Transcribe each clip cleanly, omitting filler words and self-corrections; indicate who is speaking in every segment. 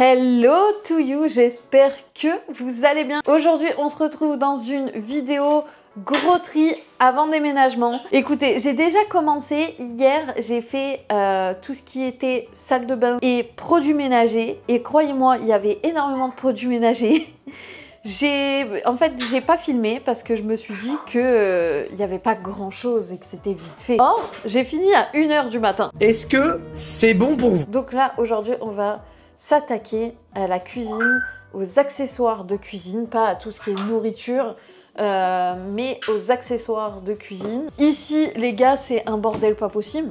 Speaker 1: Hello to you, j'espère que vous allez bien. Aujourd'hui, on se retrouve dans une vidéo gros tri avant déménagement. Écoutez, j'ai déjà commencé. Hier, j'ai fait tout ce qui était salle de bain et produits ménagers. Et croyez-moi, il y avait énormément de produits ménagers. En fait, j'ai pas filmé parce que je me suis dit que il n'y avait pas grand chose et que c'était vite fait. Or, j'ai fini à 1 h du matin.
Speaker 2: Est-ce que c'est bon pour vous?
Speaker 1: Donc là, aujourd'hui, on va s'attaquer à la cuisine, aux accessoires de cuisine, pas à tout ce qui est nourriture, mais aux accessoires de cuisine. Ici, les gars, c'est un bordel pas possible.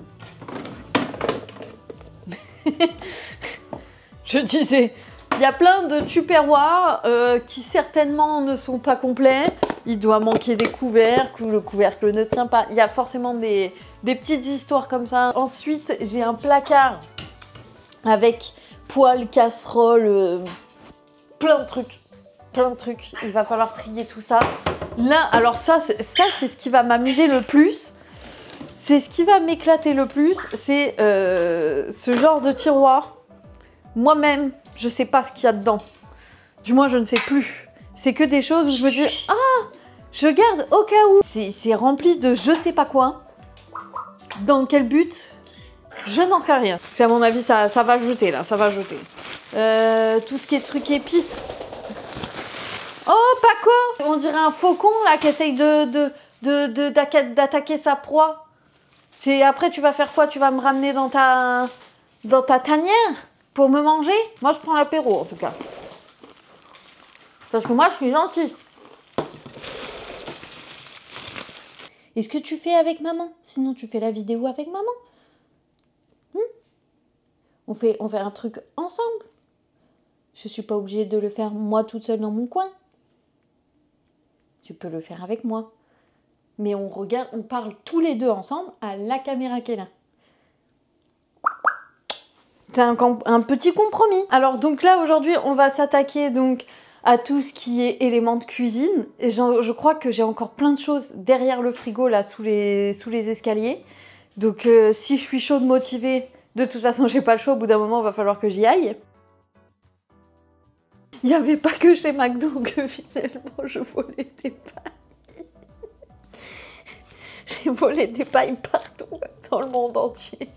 Speaker 1: Je disais, il y a plein de tupperwares qui certainement ne sont pas complets. Il doit manquer des couvercles, ou le couvercle ne tient pas. Il y a forcément des petites histoires comme ça. Ensuite, j'ai un placard avec poêle, casserole, plein de trucs. Plein de trucs. Il va falloir trier tout ça. Là, alors ça c'est ce qui va m'amuser le plus. C'est ce qui va m'éclater le plus. C'est ce genre de tiroir. Moi-même, je sais pas ce qu'il y a dedans. Du moins, je ne sais plus. C'est que des choses où je me dis, ah, je garde au cas où. C'est rempli de je sais pas quoi. Dans quel but? Je n'en sais rien. C'est à mon avis, ça va jeter là, ça va jeter. Tout ce qui est truc épices. Oh, Paco! On dirait un faucon là qui essaye d'attaquer sa proie. Après, tu vas faire quoi? Tu vas me ramener dans ta tanière pour me manger? Moi, je prends l'apéro en tout cas. Parce que moi, je suis gentille. Est-ce que tu fais avec maman? Sinon, tu fais la vidéo avec maman. On fait un truc ensemble. Je suis pas obligée de le faire moi toute seule dans mon coin. Tu peux le faire avec moi. Mais on regarde, on parle tous les deux ensemble à la caméra qui est là. C'est un petit compromis. Alors donc là aujourd'hui on va s'attaquer donc à tout ce qui est éléments de cuisine. Et je crois que j'ai encore plein de choses derrière le frigo là sous les escaliers. Donc si je suis chaude motivée, de toute façon j'ai pas le choix, au bout d'un moment il va falloir que j'y aille. Il n'y avait pas que chez McDo que finalement je volais des pailles. J'ai volé des pailles partout dans le monde entier.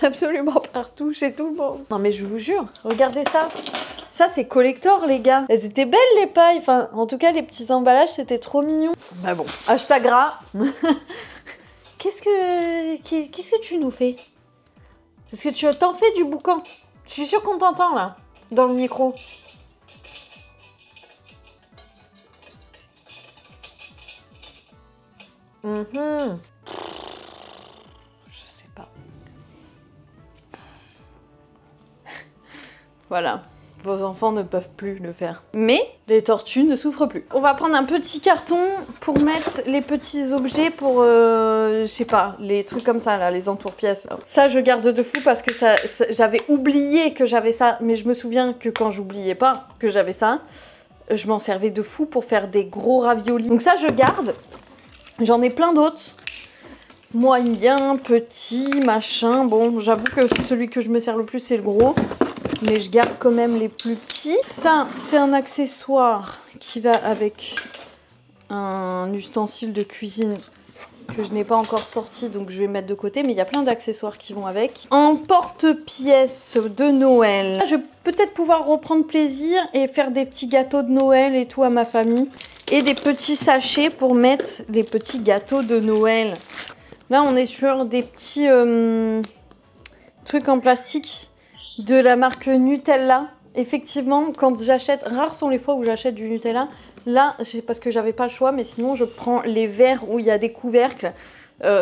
Speaker 1: Absolument partout, chez tout le monde. Non mais je vous jure, regardez ça. Ça c'est collector les gars. Elles étaient belles les pailles. Enfin, en tout cas les petits emballages c'était trop mignon. Bah bon, hashtag gras. Qu'est-ce que tu nous fais? Est-ce que tu t'en fais du boucan? Je suis sûre qu'on t'entend là, dans le micro. Je sais pas. Voilà. Vos enfants ne peuvent plus le faire. Mais les tortues ne souffrent plus. On va prendre un petit carton pour mettre les petits objets pour, je sais pas, les trucs comme ça là, les entourpièces. Ça, je garde de fou parce que j'avais oublié que j'avais ça. Mais je me souviens que quand j'oubliais pas que j'avais ça, je m'en servais de fou pour faire des gros raviolis. Donc ça, je garde. J'en ai plein d'autres. Moyen, petit, machin. Bon, j'avoue que celui que je me sers le plus, c'est le gros. Mais je garde quand même les plus petits. Ça, c'est un accessoire qui va avec un ustensile de cuisine que je n'ai pas encore sorti, donc je vais mettre de côté. Mais il y a plein d'accessoires qui vont avec. Un porte-pièce de Noël. Je vais peut-être pouvoir reprendre plaisir et faire des petits gâteaux de Noël et tout à ma famille. Et des petits sachets pour mettre les petits gâteaux de Noël. Là, on est sur des petits trucs en plastique de la marque Nutella. Effectivement, quand j'achète, rares sont les fois où j'achète du Nutella. Là, c'est parce que j'avais pas le choix, mais sinon je prends les verres où il y a des couvercles.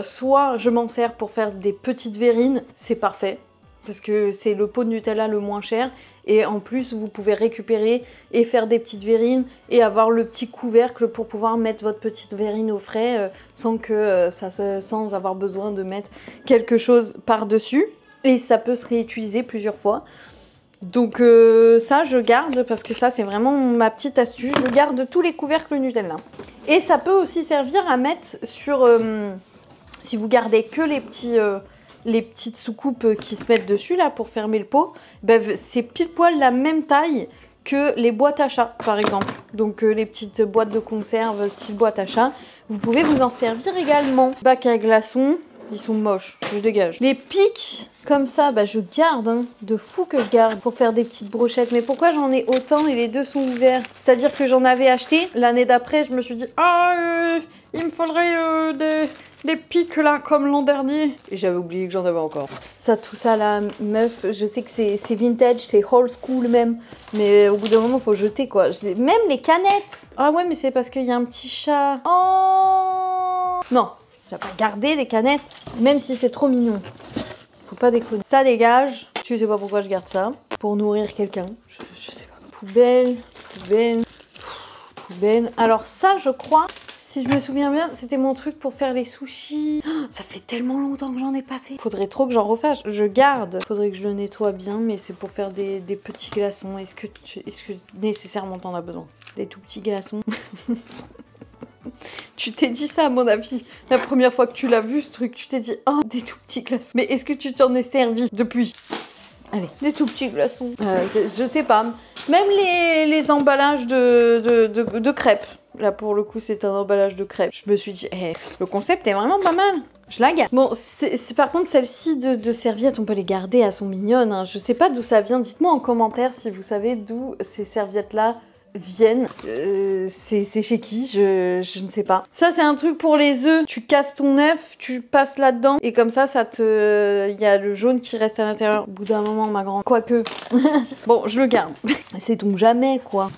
Speaker 1: Soit je m'en sers pour faire des petites verrines, c'est parfait. Parce que c'est le pot de Nutella le moins cher. Et en plus, vous pouvez récupérer et faire des petites verrines et avoir le petit couvercle pour pouvoir mettre votre petite verrine au frais sans avoir besoin de mettre quelque chose par-dessus. Et ça peut se réutiliser plusieurs fois. Donc ça, je garde parce que ça, c'est vraiment ma petite astuce. Je garde tous les couvercles Nutella. Et ça peut aussi servir à mettre sur... si vous gardez que les petits les petites soucoupes qui se mettent dessus là pour fermer le pot, ben, c'est pile poil la même taille que les boîtes à chat par exemple. Donc les petites boîtes de conserve style boîte à chat, vous pouvez vous en servir également. Bac à glaçons, ils sont moches, je dégage. Les pics comme ça, bah je garde, hein, de fou que je garde pour faire des petites brochettes. Mais pourquoi j'en ai autant et les deux sont ouverts? C'est-à-dire que j'en avais acheté, l'année d'après je me suis dit il me faudrait des pics là comme l'an dernier. Et j'avais oublié que j'en avais encore. Ça, tout ça là, meuf, je sais que c'est vintage, c'est old school même. Mais au bout d'un moment, faut jeter quoi. Même les canettes. Ah ouais, mais c'est parce qu'il y a un petit chat. Oh non, je vais pas garder les canettes, même si c'est trop mignon. Faut pas déconner. Ça dégage. Je sais pas pourquoi je garde ça. Pour nourrir quelqu'un. Je sais pas. Poubelle, poubelle, poubelle. Alors ça, je crois, si je me souviens bien, c'était mon truc pour faire les sushis. Oh, ça fait tellement longtemps que j'en ai pas fait. Faudrait trop que j'en refasse. Je garde. Faudrait que je le nettoie bien, mais c'est pour faire des petits glaçons. Est-ce que nécessairement t'en as besoin? Des tout petits glaçons. Tu t'es dit ça à mon avis, la première fois que tu l'as vu ce truc, tu t'es dit oh des tout petits glaçons. Mais est-ce que tu t'en es servi depuis? Allez, des tout petits glaçons. Je sais pas. Même les emballages de crêpes. Là pour le coup c'est un emballage de crêpes. Je me suis dit le concept est vraiment pas mal. Je la garde. Bon, par contre, celle-ci de serviettes, on peut les garder, elles sont mignonnes. Hein. Je sais pas d'où ça vient. Dites-moi en commentaire si vous savez d'où ces serviettes-là viennent. C'est chez qui, je ne sais pas. Ça, c'est un truc pour les œufs. Tu casses ton œuf, tu passes là-dedans, et comme ça il y a le jaune qui reste à l'intérieur. Au bout d'un moment, ma grande. Quoique. Bon, je le garde. C'est donc jamais, quoi.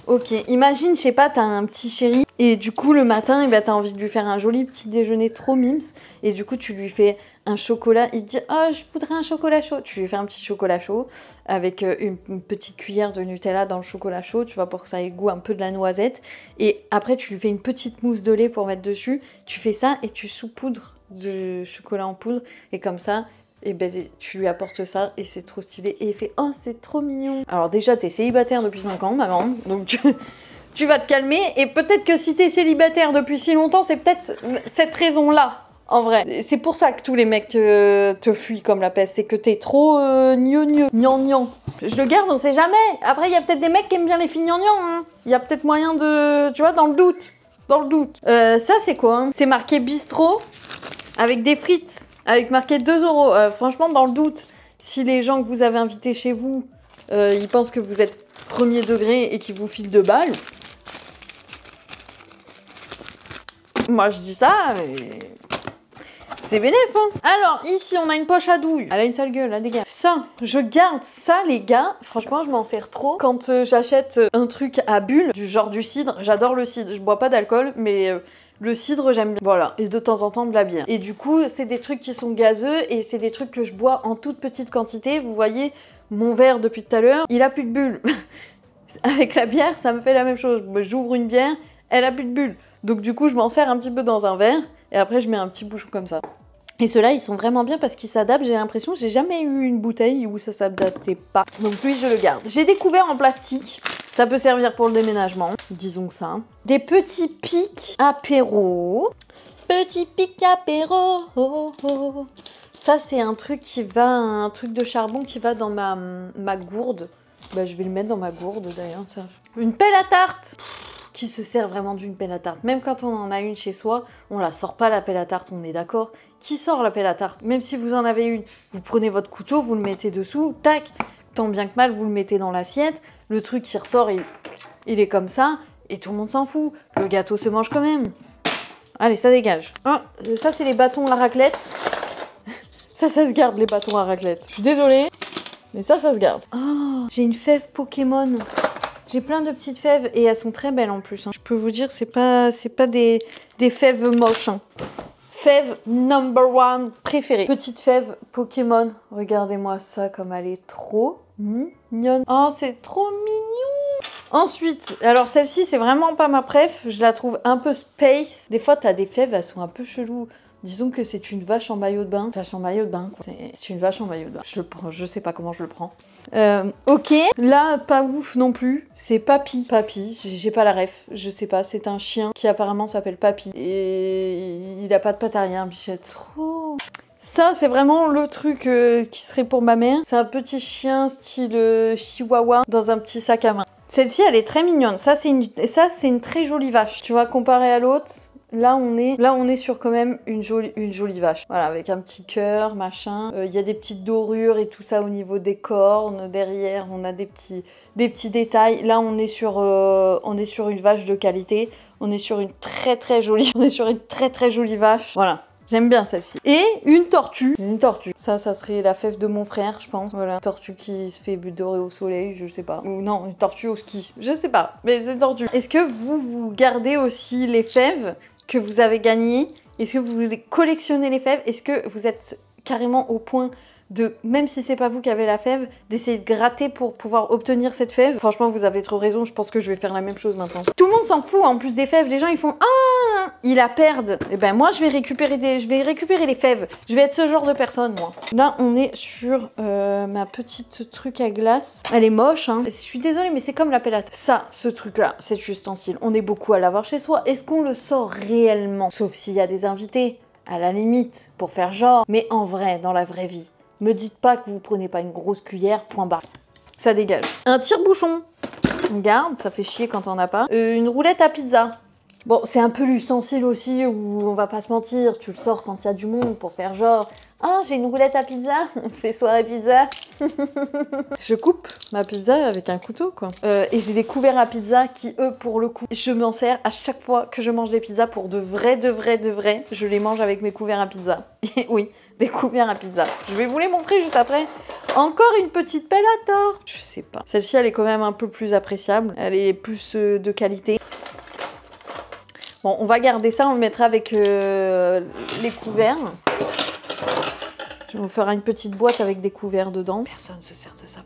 Speaker 1: Ok, imagine, je sais pas, t'as un petit chéri et du coup le matin, eh ben, t'as envie de lui faire un joli petit déjeuner trop mimes et du coup tu lui fais un chocolat, il te dit « Oh, je voudrais un chocolat chaud ». Tu lui fais un petit chocolat chaud avec une petite cuillère de Nutella dans le chocolat chaud, tu vois, pour que ça ait le goût un peu de la noisette. Et après, tu lui fais une petite mousse de lait pour mettre dessus. Tu fais ça et tu saupoudres de chocolat en poudre et comme ça... Et ben tu lui apportes ça et c'est trop stylé. Et il fait oh c'est trop mignon. Alors déjà t'es célibataire depuis 5 ans maman, donc tu vas te calmer. Et peut-être que si t'es célibataire depuis si longtemps, c'est peut-être cette raison-là. En vrai, c'est pour ça que tous les mecs te fuient comme la peste. C'est que t'es trop gnangnan. Je le garde, on sait jamais. Après il y a peut-être des mecs qui aiment bien les filles gnangnan. Hein. Il y a peut-être moyen de... Tu vois, dans le doute. Dans le doute. Ça c'est quoi hein? C'est marqué bistrot avec des frites. Avec marqué 2 €. Franchement, dans le doute, si les gens que vous avez invités chez vous, ils pensent que vous êtes premier degré et qu'ils vous filent 2 balles. Moi, je dis ça, mais... C'est bénéf, hein. Alors, ici, on a une poche à douille. Elle a une sale gueule, là, dégage. Ça, je garde ça, les gars. Franchement, je m'en sers trop. Quand j'achète un truc à bulles, du genre du cidre, j'adore le cidre. Je bois pas d'alcool, mais... le cidre, j'aime bien. Voilà. Et de temps en temps, de la bière. Et du coup, c'est des trucs qui sont gazeux et c'est des trucs que je bois en toute petite quantité. Vous voyez, mon verre depuis tout à l'heure, il a plus de bulles. Avec la bière, ça me fait la même chose. J'ouvre une bière, elle a plus de bulles. Donc du coup, je m'en sers un petit peu dans un verre et après, je mets un petit bouchon comme ça. Et ceux-là, ils sont vraiment bien parce qu'ils s'adaptent. J'ai l'impression que j'ai jamais eu une bouteille où ça s'adaptait pas. Donc lui, je le garde. J'ai découvert en plastique. Ça peut servir pour le déménagement, disons ça. Des petits pics apéro. Petits pics apéro. Ça, c'est un truc qui va, un truc de charbon qui va dans ma gourde. Bah, je vais le mettre dans ma gourde d'ailleurs. Une pelle à tarte. Qui se sert vraiment d'une pelle à tarte. Même quand on en a une chez soi, on la sort pas la pelle à tarte, on est d'accord. Qui sort la pelle à tarte? Même si vous en avez une, vous prenez votre couteau, vous le mettez dessous, tac, tant bien que mal, vous le mettez dans l'assiette. Le truc qui ressort, il est comme ça, et tout le monde s'en fout. Le gâteau se mange quand même. Allez, ça dégage. Ah, ça, c'est les bâtons à raclette. Ça se garde, les bâtons à raclette. Je suis désolée, mais ça se garde. Oh, j'ai une fève Pokémon. J'ai plein de petites fèves et elles sont très belles en plus. Hein. Je peux vous dire, c'est pas des fèves moches. Hein. Fève #1 préférée. Petite fève Pokémon. Regardez-moi ça comme elle est trop mignonne. Oh, c'est trop mignon. Ensuite, alors celle-ci, c'est vraiment pas ma préf. Je la trouve un peu space. Des fois, t'as des fèves, elles sont un peu cheloues. Disons que c'est une vache en maillot de bain. Vache en maillot de bain, quoi. C'est une vache en maillot de bain. Je le prends, je sais pas comment je le prends. Ok, là, pas ouf non plus. C'est Papy. Papy, j'ai pas la ref. Je sais pas, c'est un chien qui apparemment s'appelle Papy. Et il a pas de patte arrière, bichette. Trop... Ça, c'est vraiment le truc qui serait pour ma mère. C'est un petit chien style chihuahua dans un petit sac à main. Celle-ci, elle est très mignonne. Ça, c'est une très jolie vache. Tu vois, comparé à l'autre, là, on est sur quand même une jolie vache. Voilà, avec un petit cœur, machin. Il y a des petites dorures et tout ça au niveau des cornes. Derrière, on a des petits détails. Là, on est sur une vache de qualité. On est sur une très jolie vache. Voilà. J'aime bien celle-ci. Et une tortue. Une tortue. Ça serait la fève de mon frère, je pense. Voilà. Une tortue qui se fait dorer au soleil, je sais pas. Ou non, une tortue au ski. Je sais pas. Mais c'est une tortue. Est-ce que vous gardez aussi les fèves que vous avez gagnées? Est-ce que vous collectionnez les fèves? Est-ce que vous êtes carrément au point de, même si c'est pas vous qui avez la fève, d'essayer de gratter pour pouvoir obtenir cette fève? Franchement, vous avez trop raison, je pense que je vais faire la même chose maintenant. Tout le monde s'en fout, en plus des fèves, les gens ils font « Ah, ils la perdent !» Et ben moi, je vais récupérer les fèves. Je vais être ce genre de personne, moi. Là, on est sur ma petite truc à glace. Elle est moche, hein. Je suis désolée, mais c'est comme la pellate. Ça, ce truc-là, cet ustensile, on est beaucoup à l'avoir chez soi. Est-ce qu'on le sort réellement? Sauf s'il y a des invités, à la limite, pour faire genre. Mais en vrai, dans la vraie vie, me dites pas que vous prenez pas une grosse cuillère, point barre. Ça dégage. Un tire-bouchon. On garde, ça fait chier quand on a pas. Une roulette à pizza. Bon, c'est un peu l'ustensile aussi où on va pas se mentir. Tu le sors quand il y a du monde pour faire genre « Ah, j'ai une roulette à pizza, on fait soirée pizza. » Je coupe ma pizza avec un couteau, quoi. Et j'ai des couverts à pizza qui, eux, pour le coup, je m'en sers à chaque fois que je mange des pizzas pour de vrai. Je les mange avec mes couverts à pizza. Oui, des couverts à pizza. Je vais vous les montrer juste après. Encore une petite pelle à tort. Je sais pas. Celle-ci, elle est quand même un peu plus appréciable. Elle est plus de qualité. Bon, on va garder ça, on le mettra avec les couverts. On fera une petite boîte avec des couverts dedans. Personne ne se sert de ça.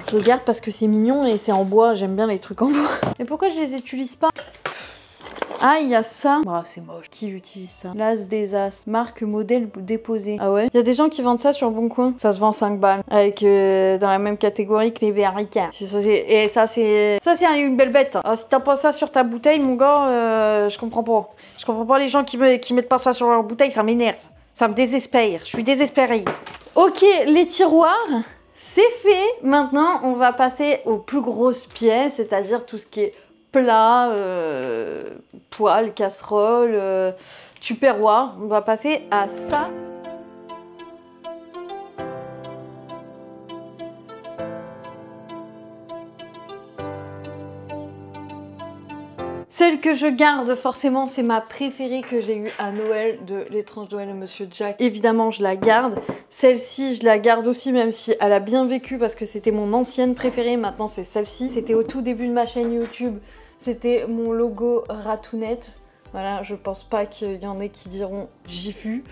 Speaker 1: Je le garde parce que c'est mignon et c'est en bois. J'aime bien les trucs en bois. Mais pourquoi je les utilise pas? Ah, il y a ça. Ah, c'est moche. Qui utilise ça? L'as des as. Marque modèle déposé. Ah ouais? Il y a des gens qui vendent ça sur le Bon Coin. Ça se vend 5 balles. Avec dans la même catégorie que les verres Ricard. Et ça, c'est une belle bête. Ah, si t'as pas ça sur ta bouteille, mon gars, je comprends pas. Je comprends pas les gens qui mettent pas ça sur leur bouteille. Ça m'énerve. Ça me désespère. Je suis désespérée. Ok, les tiroirs. C'est fait. Maintenant, on va passer aux plus grosses pièces, c'est-à-dire tout ce qui est plat, poêle, casserole, tupperware. On va passer à ça. Celle que je garde forcément, c'est ma préférée que j'ai eue à Noël de l'étrange Noël de Monsieur Jack. Évidemment, je la garde. Celle-ci, je la garde aussi, même si elle a bien vécu parce que c'était mon ancienne préférée. Maintenant, c'est celle-ci. C'était au tout début de ma chaîne YouTube. C'était mon logo Ratounette. Voilà, je pense pas qu'il y en ait qui diront j'y fus.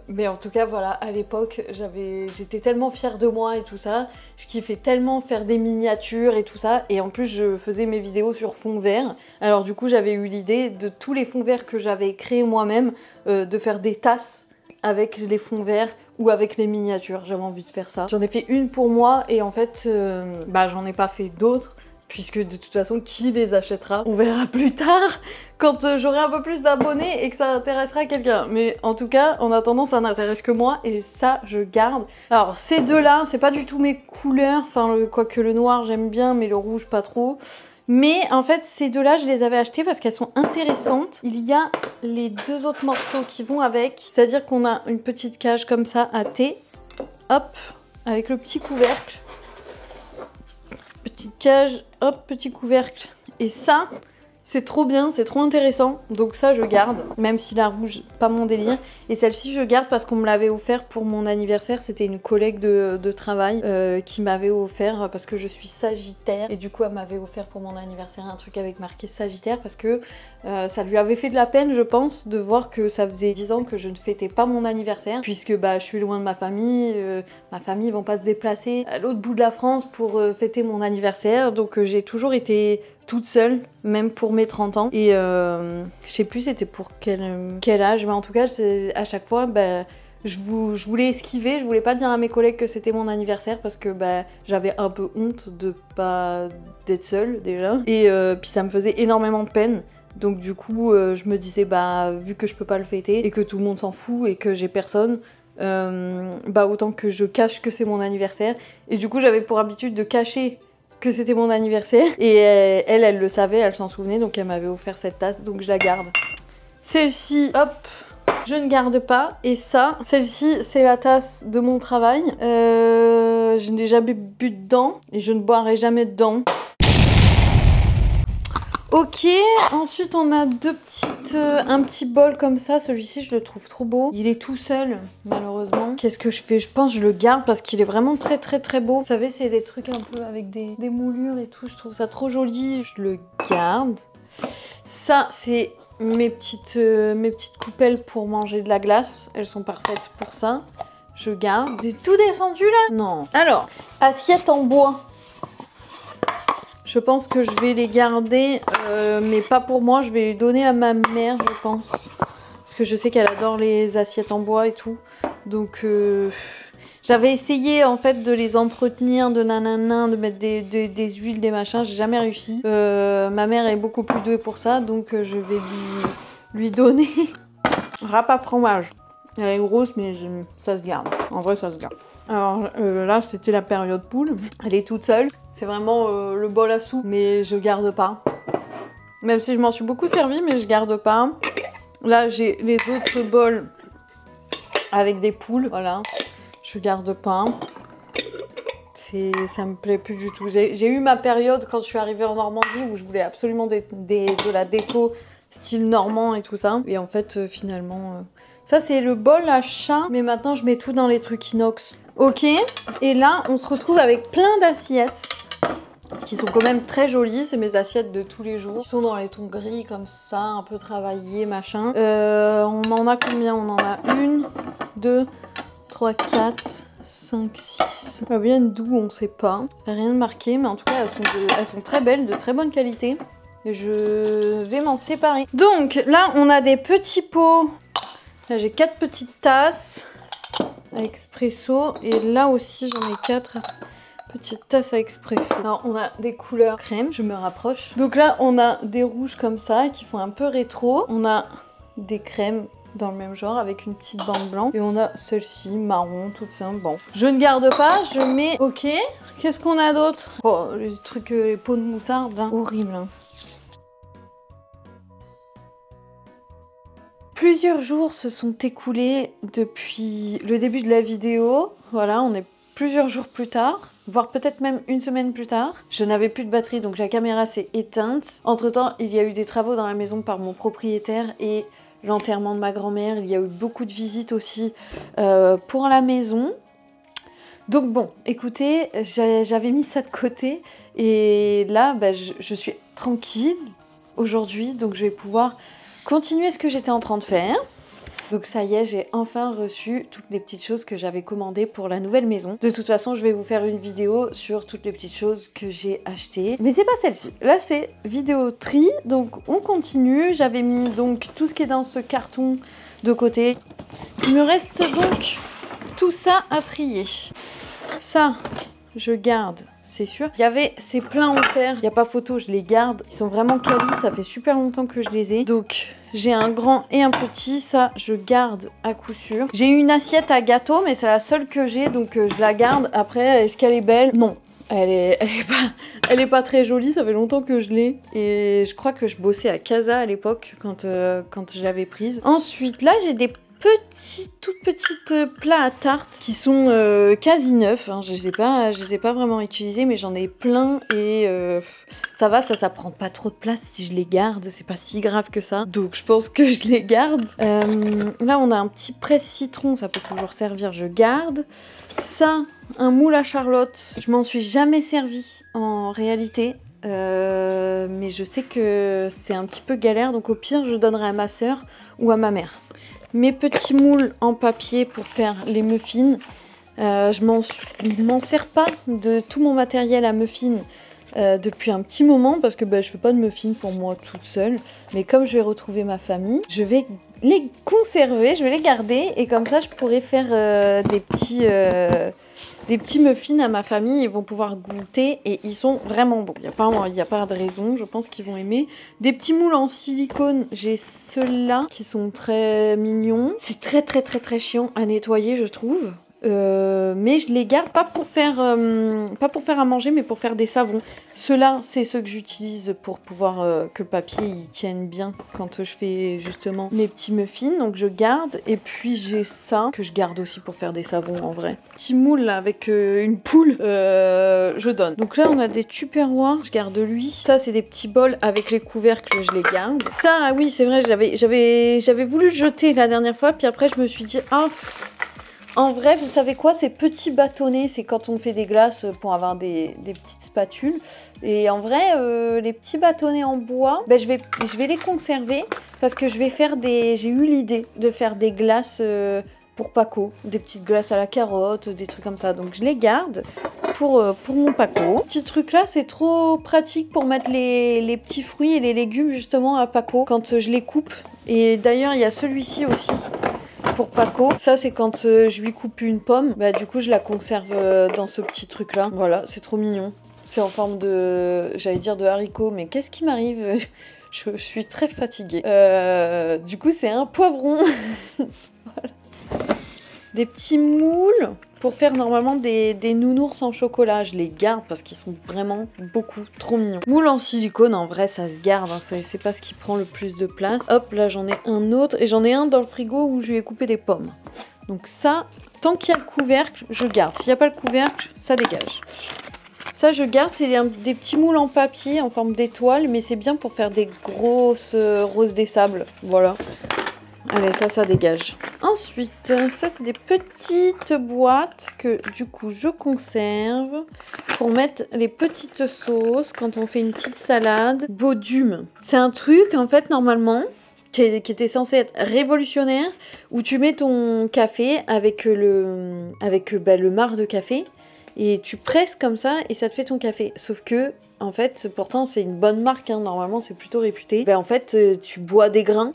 Speaker 1: Mais en tout cas, voilà, à l'époque, j'étais tellement fière de moi et tout ça. Je kiffais tellement faire des miniatures et tout ça. Et en plus, je faisais mes vidéos sur fond vert. Alors du coup, j'avais eu l'idée de tous les fonds verts que j'avais créés moi-même, de faire des tasses avec les fonds verts ou avec les miniatures. J'avais envie de faire ça. J'en ai fait une pour moi et en fait, j'en ai pas fait d'autres. Puisque de toute façon, qui les achètera? On verra plus tard, quand j'aurai un peu plus d'abonnés et que ça intéressera quelqu'un. Mais en tout cas, en attendant, ça n'intéresse que moi et ça, je garde. Alors, ces deux-là, c'est pas du tout mes couleurs. Enfin, quoique le noir, j'aime bien, mais le rouge, pas trop. Mais en fait, ces deux-là, je les avais achetés parce qu'elles sont intéressantes. Il y a les deux autres morceaux qui vont avec. C'est-à-dire qu'on a une petite cage comme ça à thé. Hop, avec le petit couvercle. Petite cage, hop, petit couvercle. Et ça, c'est trop bien, c'est trop intéressant. Donc ça, je garde, même si la rouge, pas mon délire. Et celle-ci, je garde parce qu'on me l'avait offert pour mon anniversaire. C'était une collègue de travail qui m'avait offert parce que je suis sagittaire. Et du coup, elle m'avait offert pour mon anniversaire un truc avec marqué sagittaire parce que ça lui avait fait de la peine, je pense, de voir que ça faisait 10 ans que je ne fêtais pas mon anniversaire. Puisque je suis loin de ma famille ils vont pas se déplacer à l'autre bout de la France pour fêter mon anniversaire. Donc j'ai toujours été toute seule, même pour mes 30 ans. Et je sais plus c'était pour quel âge, mais en tout cas, à chaque fois, je voulais esquiver, je voulais pas dire à mes collègues que c'était mon anniversaire parce que j'avais un peu honte d'être seule déjà. Et puis ça me faisait énormément de peine. Donc du coup, je me disais, vu que je peux pas le fêter et que tout le monde s'en fout et que j'ai personne, bah autant que je cache que c'est mon anniversaire. Et du coup, j'avais pour habitude de cacher que c'était mon anniversaire. Et elle le savait, elle s'en souvenait, donc elle m'avait offert cette tasse, donc je la garde. Celle-ci, hop, je ne garde pas. Et ça, celle-ci, c'est la tasse de mon travail. Je n'ai jamais bu dedans et je ne boirai jamais dedans. Ok, ensuite on a un petit bol comme ça. Celui-ci, je le trouve trop beau. Il est tout seul, malheureusement. Qu'est-ce que je fais? Je pense que je le garde parce qu'il est vraiment très très très beau. Vous savez, c'est des trucs un peu avec des moulures et tout. Je trouve ça trop joli. Je le garde. Ça, c'est mes petites coupelles pour manger de la glace. Elles sont parfaites pour ça. Je garde. J'ai tout descendu là? Non. Alors, assiette en bois. Je pense que je vais les garder, mais pas pour moi. Je vais les donner à ma mère, je pense. Parce que je sais qu'elle adore les assiettes en bois et tout. Donc, j'avais essayé en fait de les entretenir, de nanana, de mettre des huiles, des machins. J'ai jamais réussi. Ma mère est beaucoup plus douée pour ça, donc je vais lui donner. Râpe à fromage. Elle est grosse, mais ça se garde. En vrai, ça se garde. Alors là, c'était la période poule. Elle est toute seule. C'est vraiment le bol à soupe, mais je garde pas. Même si je m'en suis beaucoup servi, mais je garde pas. Là, j'ai les autres bols avec des poules. Voilà, je garde pas. Ça me plaît plus du tout. J'ai eu ma période quand je suis arrivée en Normandie où je voulais absolument de la déco style normand et tout ça. Et en fait, finalement... Ça, c'est le bol à chat, mais maintenant, je mets tout dans les trucs inox. Ok, et là, on se retrouve avec plein d'assiettes qui sont quand même très jolies. C'est mes assiettes de tous les jours. Ils sont dans les tons gris comme ça, un peu travaillés, machin. On en a combien? On en a 1, 2, 3, 4, 5, 6. Elles viennent d'où? On sait pas. Rien de marqué, mais en tout cas, elles sont très belles, de très bonne qualité. Et je vais m'en séparer. Donc, là, on a des petits pots. Là, j'ai 4 petites tasses à expresso. Et là aussi, j'en ai 4 petites tasses à expresso. Alors, on a des couleurs crème. Je me rapproche. Donc là, on a des rouges comme ça qui font un peu rétro. On a des crèmes dans le même genre avec une petite bande blanche. Et on a celle-ci, marron, toute simple. Bon, je ne garde pas. Je mets... Ok. Qu'est-ce qu'on a d'autre? Oh, les trucs, les pots de moutarde. Hein. Horrible. Hein. Plusieurs jours se sont écoulés depuis le début de la vidéo. Voilà, on est plusieurs jours plus tard, voire peut-être même une semaine plus tard. Je n'avais plus de batterie, donc la caméra s'est éteinte. Entre-temps, il y a eu des travaux dans la maison par mon propriétaire et l'enterrement de ma grand-mère. Il y a eu beaucoup de visites aussi pour la maison. Donc bon, écoutez, j'avais mis ça de côté. Et là, bah, je suis tranquille aujourd'hui, donc je vais pouvoir... continuer ce que j'étais en train de faire. Donc ça y est, j'ai enfin reçu toutes les petites choses que j'avais commandées pour la nouvelle maison. De toute façon, je vais vous faire une vidéo sur toutes les petites choses que j'ai achetées. Mais c'est pas celle-ci. Là, c'est vidéo tri. Donc on continue. J'avais mis donc tout ce qui est dans ce carton de côté. Il me reste donc tout ça à trier. Ça, je garde. C'est sûr. Il y avait ces plats en terre, il n'y a pas photo, je les garde. Ils sont vraiment quali, ça fait super longtemps que je les ai. Donc, j'ai un grand et un petit, ça, je garde à coup sûr. J'ai une assiette à gâteau, mais c'est la seule que j'ai, donc je la garde. Après, est-ce qu'elle est belle? Non. Elle est pas très jolie, ça fait longtemps que je l'ai. Et je crois que je bossais à Casa à l'époque, quand je l'avais prise. Ensuite, là, j'ai des toutes petites plats à tarte qui sont quasi neufs. Hein. Je les ai pas vraiment utilisés, mais j'en ai plein et ça va, ça prend pas trop de place si je les garde. C'est pas si grave que ça. Donc je pense que je les garde. Là, on a un petit presse-citron, ça peut toujours servir, je garde. Ça, un moule à Charlotte. Je m'en suis jamais servi en réalité. Mais je sais que c'est un petit peu galère, donc au pire, je donnerai à ma soeur ou à ma mère. Mes petits moules en papier pour faire les muffins. Je m'en sers pas de tout mon matériel à muffins depuis un petit moment parce que je fais pas de muffins pour moi toute seule. Mais comme je vais retrouver ma famille, je vais les conserver, je vais les garder et comme ça je pourrai faire des petits des petits muffins à ma famille, ils vont pouvoir goûter et ils sont vraiment bons. Il n'y a pas de raison, je pense qu'ils vont aimer. Des petits moules en silicone, j'ai ceux-là qui sont très mignons. C'est très chiant à nettoyer, je trouve. Mais je les garde pas pour faire à manger, mais pour faire des savons. Ceux-là, c'est ceux que j'utilise pour pouvoir que le papier il tienne bien quand je fais justement mes petits muffins. Donc je garde. Et puis j'ai ça que je garde aussi pour faire des savons en vrai. Petit moule là, avec une poule, je donne. Donc là on a des tupperwares, je garde lui. Ça c'est des petits bols avec les couvercles, je les garde. Ça, ah oui c'est vrai, j'avais voulu jeter la dernière fois, puis après je me suis dit ah. En vrai, vous savez quoi, ces petits bâtonnets, c'est quand on fait des glaces pour avoir des petites spatules. Et en vrai, les petits bâtonnets en bois, ben je vais les conserver parce que j'ai eu l'idée de faire des glaces pour Paco. Des petites glaces à la carotte, des trucs comme ça. Donc je les garde pour mon Paco. Petit truc là, c'est trop pratique pour mettre les petits fruits et les légumes justement à Paco quand je les coupe. Et d'ailleurs, il y a celui-ci aussi. Pour Paco, ça c'est quand je lui coupe une pomme, bah du coup je la conserve dans ce petit truc là. Voilà, c'est trop mignon. C'est en forme j'allais dire de haricot, mais qu'est-ce qui m'arrive? Je suis très fatiguée. Du coup c'est un poivron. Voilà. Des petits moules pour faire normalement des nounours en chocolat. Je les garde parce qu'ils sont vraiment beaucoup trop mignons. Moule en silicone, en vrai, ça se garde. Hein. C'est pas ce qui prend le plus de place. Hop, là, j'en ai un autre. Et j'en ai un dans le frigo où je lui ai coupé des pommes. Donc ça, tant qu'il y a le couvercle, je garde. S'il n'y a pas le couvercle, ça dégage. Ça, je garde. C'est des petits moules en papier en forme d'étoile. Mais c'est bien pour faire des grosses roses des sables. Voilà. Allez, ça dégage. Ensuite, ça, c'est des petites boîtes que, du coup, je conserve pour mettre les petites sauces quand on fait une petite salade. Baudume. C'est un truc, en fait, normalement, qui était censé être révolutionnaire, où tu mets ton café avec le marc de café et tu presses comme ça et ça te fait ton café. Sauf que, en fait, pourtant, c'est une bonne marque, hein, normalement, c'est plutôt réputé. Ben, en fait, tu bois des grains.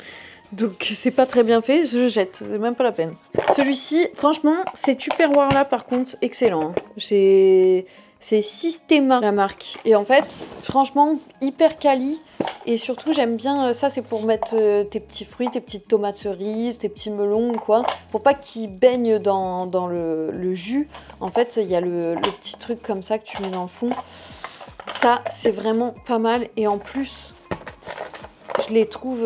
Speaker 1: Donc c'est pas très bien fait, je jette, c'est même pas la peine. Celui-ci, franchement, ces tupperwares là par contre, excellent. Hein. C'est Systema la marque. Et en fait, franchement, hyper quali. Et surtout, j'aime bien, ça c'est pour mettre tes petits fruits, tes petites tomates cerises, tes petits melons ou quoi. Pour pas qu'ils baignent dans le jus. En fait, il y a le petit truc comme ça que tu mets dans le fond. Ça, c'est vraiment pas mal. Et en plus... je les trouve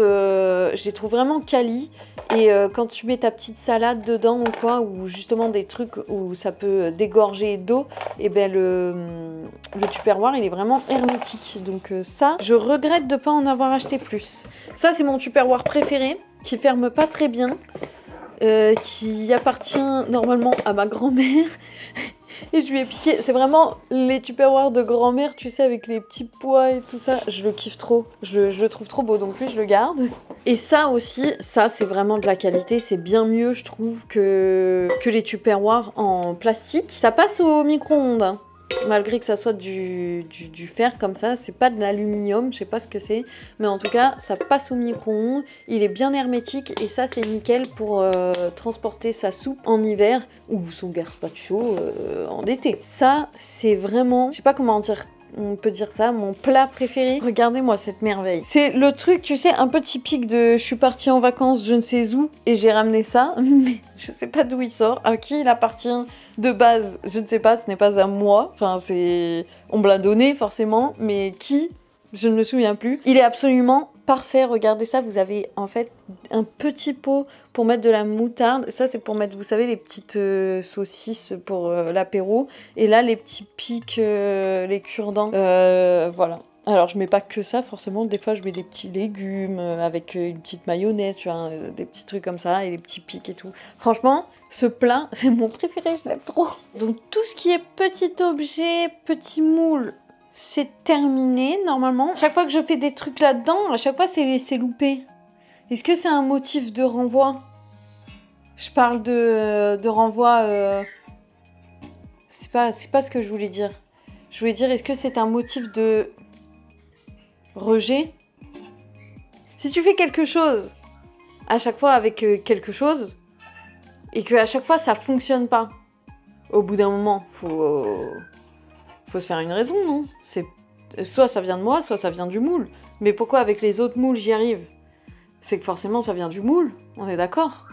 Speaker 1: vraiment quali. Et quand tu mets ta petite salade dedans ou quoi, ou justement des trucs où ça peut dégorger d'eau, et ben le tupperware il est vraiment hermétique. Donc ça, je regrette de ne pas en avoir acheté plus. Ça c'est mon tupperware préféré, qui ferme pas très bien, qui appartient normalement à ma grand-mère. Et je lui ai piqué, c'est vraiment les tupperwares de grand-mère, tu sais, avec les petits pois et tout ça. Je le kiffe trop, je le trouve trop beau, donc lui je le garde. Et ça aussi, ça c'est vraiment de la qualité, c'est bien mieux je trouve que les tupperwares en plastique. Ça passe au micro-ondes, hein. Malgré que ça soit du fer comme ça, c'est pas de l'aluminium, je sais pas ce que c'est, mais en tout cas ça passe au micro-ondes, il est bien hermétique et ça c'est nickel pour transporter sa soupe en hiver ou son gazpacho en été. Ça c'est vraiment, je sais pas comment dire, on peut dire ça, mon plat préféré. Regardez-moi cette merveille. C'est le truc, tu sais, un peu typique de je suis partie en vacances je ne sais où et j'ai ramené ça, mais je sais pas d'où il sort, à qui il appartient de base, je ne sais pas, ce n'est pas à moi. Enfin, on me l'a donné forcément, mais qui? Je ne me souviens plus. Il est absolument parfait, regardez ça, vous avez en fait un petit pot pour mettre de la moutarde. Ça c'est pour mettre, vous savez, les petites saucisses pour l'apéro. Et là les petits pics, les cure-dents, voilà. Alors je mets pas que ça forcément, des fois je mets des petits légumes avec une petite mayonnaise, tu vois, des petits trucs comme ça et les petits pics et tout. Franchement, ce plat, c'est mon préféré, je l'aime trop. Donc tout ce qui est petit objet, petit moule, c'est terminé normalement. Chaque fois que je fais des trucs là-dedans, à chaque fois c'est loupé. Est-ce que c'est un motif de renvoi? Je parle de renvoi... C'est pas ce que je voulais dire. Je voulais dire, est-ce que c'est un motif de rejet? Si tu fais quelque chose à chaque fois avec quelque chose et que à chaque fois ça fonctionne pas, Au bout d'un moment, faut se faire une raison, non? C'est soit ça vient de moi, soit ça vient du moule. Mais pourquoi avec les autres moules j'y arrive? C'est que forcément ça vient du moule, on est d'accord?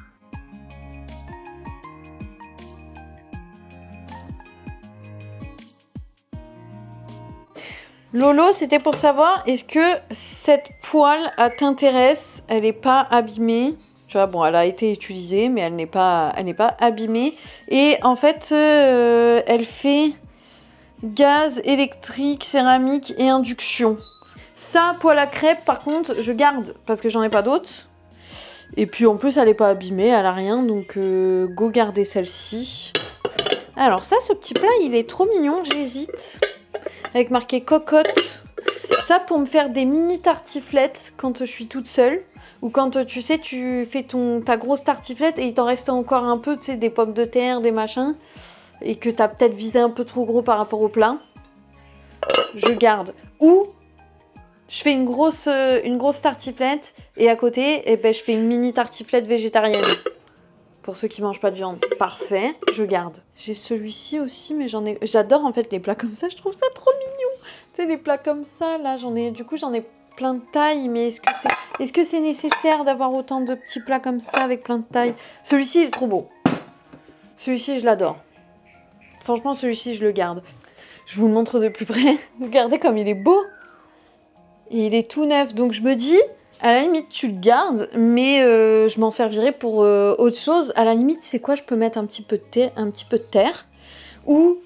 Speaker 1: Lolo, c'était pour savoir, est-ce que cette poêle t'intéresse? Elle n'est pas abîmée. Tu vois, bon, elle a été utilisée, mais elle n'est pas abîmée. Et en fait, elle fait gaz, électrique, céramique et induction. Ça, poêle à crêpes, par contre, je garde, parce que j'en ai pas d'autres. Et puis en plus, elle n'est pas abîmée, elle a rien, donc go garder celle-ci. Alors ça, ce petit plat, il est trop mignon, j'hésite. Avec marqué cocotte. Ça, pour me faire des mini tartiflettes quand je suis toute seule. Ou quand, tu sais, tu fais ta grosse tartiflette et il t'en reste encore un peu, tu sais, des pommes de terre, des machins. Et que t'as peut-être visé un peu trop gros par rapport au plat. Je garde. Ou, je fais une grosse tartiflette et à côté, eh ben, je fais une mini tartiflette végétarienne. Pour ceux qui mangent pas de viande. Parfait, je garde. J'ai celui-ci aussi, mais j'adore en fait les plats comme ça, je trouve ça trop mignon. Tu sais, les plats comme ça, là, du coup, j'en ai plein de tailles, mais est-ce que c'est nécessaire d'avoir autant de petits plats comme ça avec plein de tailles? Celui-ci, il est trop beau. Celui-ci, je l'adore. Franchement, celui-ci, je le garde. Je vous le montre de plus près. Regardez comme il est beau. Et il est tout neuf, donc je me dis... À la limite, tu le gardes, mais je m'en servirai pour autre chose. À la limite, tu sais quoi, je peux mettre un petit peu de terre. Ou,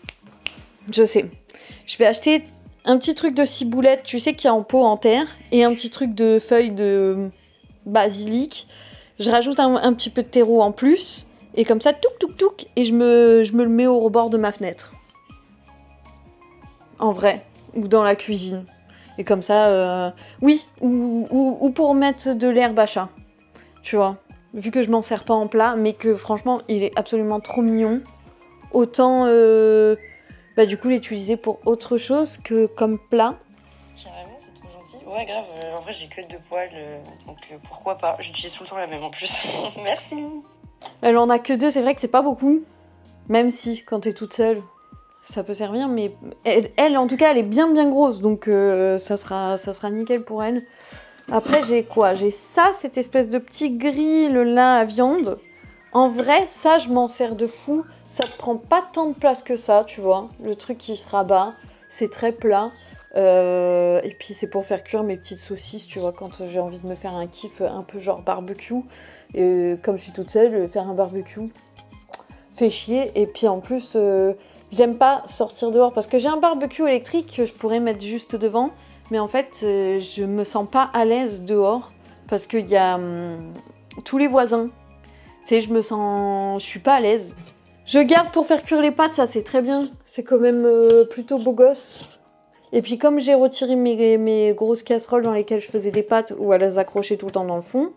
Speaker 1: je sais, je vais acheter un petit truc de ciboulette, tu sais, qu'il y a en pot en terre, et un petit truc de feuilles de basilic. Je rajoute un petit peu de terreau en plus, et comme ça, touc, touc, touc, et je me le mets au rebord de ma fenêtre. En vrai, ou dans la cuisine. Et comme ça, oui, ou pour mettre de l'herbe à chat, tu vois. Vu que je m'en sers pas en plat, mais que franchement, il est absolument trop mignon. Autant, du coup, l'utiliser pour autre chose que comme plat.
Speaker 3: Carrément, c'est trop gentil. Ouais, grave, en vrai, j'ai que 2 poêles, donc pourquoi pas. J'utilise tout le temps la même en plus. Merci.
Speaker 1: Elle en a que 2, c'est vrai que c'est pas beaucoup. Même si, quand t'es toute seule... Ça peut servir, mais elle, en tout cas, elle est bien grosse, donc ça sera nickel pour elle. Après, j'ai quoi? J'ai ça, cette espèce de petit grill là à viande. En vrai, ça, je m'en sers de fou. Ça te prend pas tant de place que ça, tu vois. Le truc qui se rabat, c'est très plat. Et puis, c'est pour faire cuire mes petites saucisses, tu vois, quand j'ai envie de me faire un kiff un peu genre barbecue. Et comme je suis toute seule, faire un barbecue fait chier. Et puis, en plus... J'aime pas sortir dehors parce que j'ai un barbecue électrique que je pourrais mettre juste devant. Mais en fait, je me sens pas à l'aise dehors parce qu'il y a tous les voisins. Tu sais, je suis pas à l'aise. Je garde pour faire cuire les pâtes, ça c'est très bien. C'est quand même plutôt beau gosse. Et puis comme j'ai retiré mes grosses casseroles dans lesquelles je faisais des pâtes où elles accrochaient tout le temps dans le fond,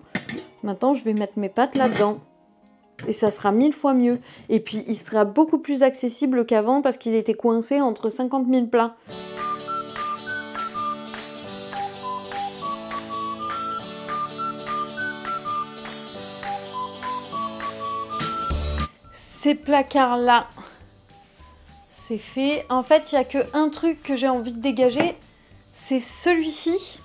Speaker 1: maintenant je vais mettre mes pâtes là-dedans. Et ça sera 1000 fois mieux. Et puis, il sera beaucoup plus accessible qu'avant parce qu'il était coincé entre 50 000 plats. Ces placards-là, c'est fait. En fait, il n'y a qu'un truc que j'ai envie de dégager. C'est celui-ci.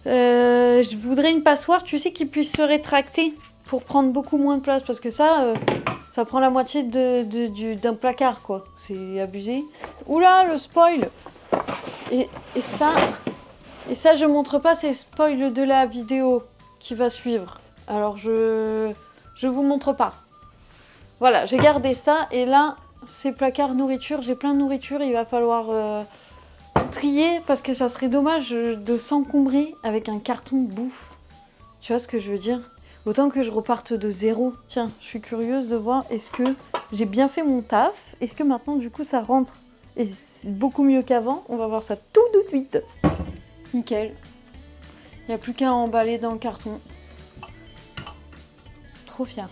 Speaker 1: Je voudrais une passoire, tu sais, qui puisse se rétracter. Pour prendre beaucoup moins de place, parce que ça prend la moitié d'un placard, quoi. C'est abusé. Oula, le spoil! Et ça, je montre pas, c'est le spoil de la vidéo qui va suivre. Alors, je vous montre pas. Voilà, j'ai gardé ça, et là, ces placards nourriture, j'ai plein de nourriture, il va falloir trier, parce que ça serait dommage de s'encombrer avec un carton de bouffe. Tu vois ce que je veux dire? Autant que je reparte de zéro. Tiens, je suis curieuse de voir, est-ce que j'ai bien fait mon taf? Est-ce que maintenant, du coup, ça rentre? Et c'est beaucoup mieux qu'avant. On va voir ça tout de suite. Nickel. Il n'y a plus qu'à emballer dans le carton. Trop fière.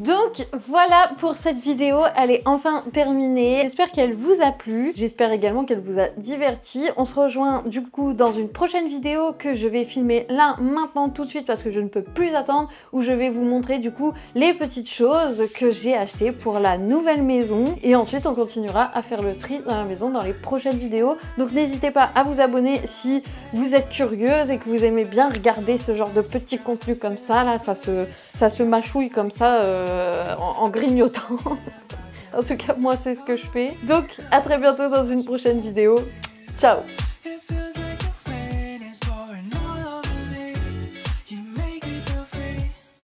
Speaker 1: Donc voilà pour cette vidéo, elle est enfin terminée. J'espère qu'elle vous a plu, j'espère également qu'elle vous a diverti. On se rejoint du coup dans une prochaine vidéo que je vais filmer là, maintenant, tout de suite parce que je ne peux plus attendre, où je vais vous montrer du coup les petites choses que j'ai achetées pour la nouvelle maison. Et ensuite on continuera à faire le tri dans la maison dans les prochaines vidéos. Donc n'hésitez pas à vous abonner si vous êtes curieuse et que vous aimez bien regarder ce genre de petits contenus comme ça. Là, ça se mâchouille comme ça en grignotant. En tout cas, moi, c'est ce que je fais. Donc, à très bientôt dans une prochaine vidéo. Ciao!